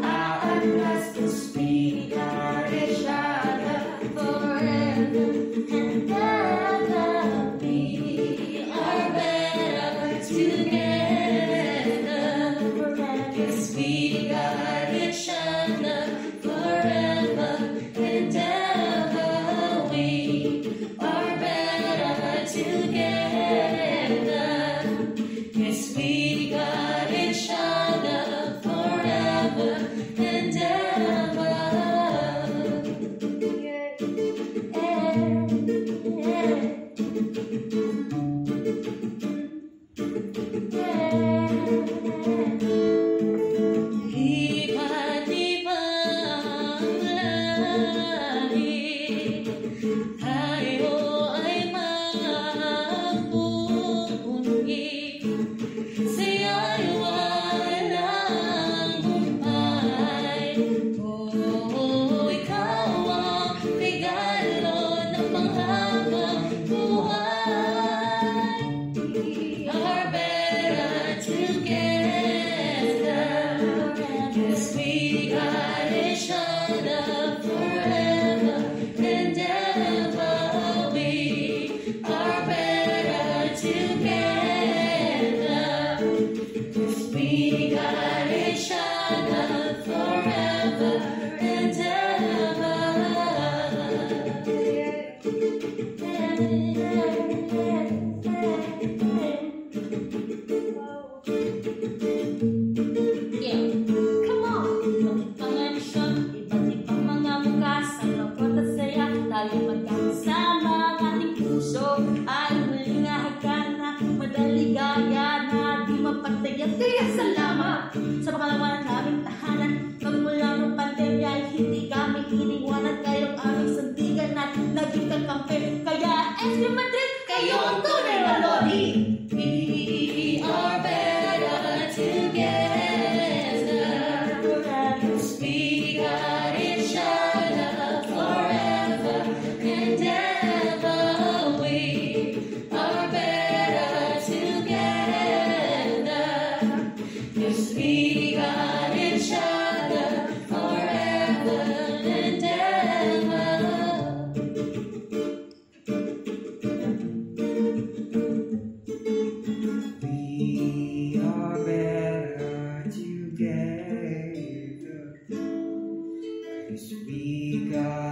aatras, 'cause we got each other forever and ever. We are better together, 'cause we got each other forever and ever. We are better together, 'cause we got each other forever and ever. Iba't ibang lahi, tayo ay magpupungi, siya'y walang humpay. Oh, ikaw ang regalo ng mahabang buhay. We are better together, 'cause we got each other forever and ever. We are better together, 'cause we got each other forever and ever. Yeah, come on! Bakit pangansyon, iba't ibang mga mukha sa lungkot at saya, tayo magkakasama ang ating puso ay muling hagkan na madaligaya na di mapatay. Kaya salamat sa pangalaman ng aming tahanan. Magmula ng pandemya ay hindi kami iniwanan, kayong aming sandigan at naging kakampi. Kaya SB Madrid, kayo ang tunay na lodi. We are better together, 'cause we got each other forever and ever. We are better together, 'cause we got each other forever and ever. We are better together, 'cause we got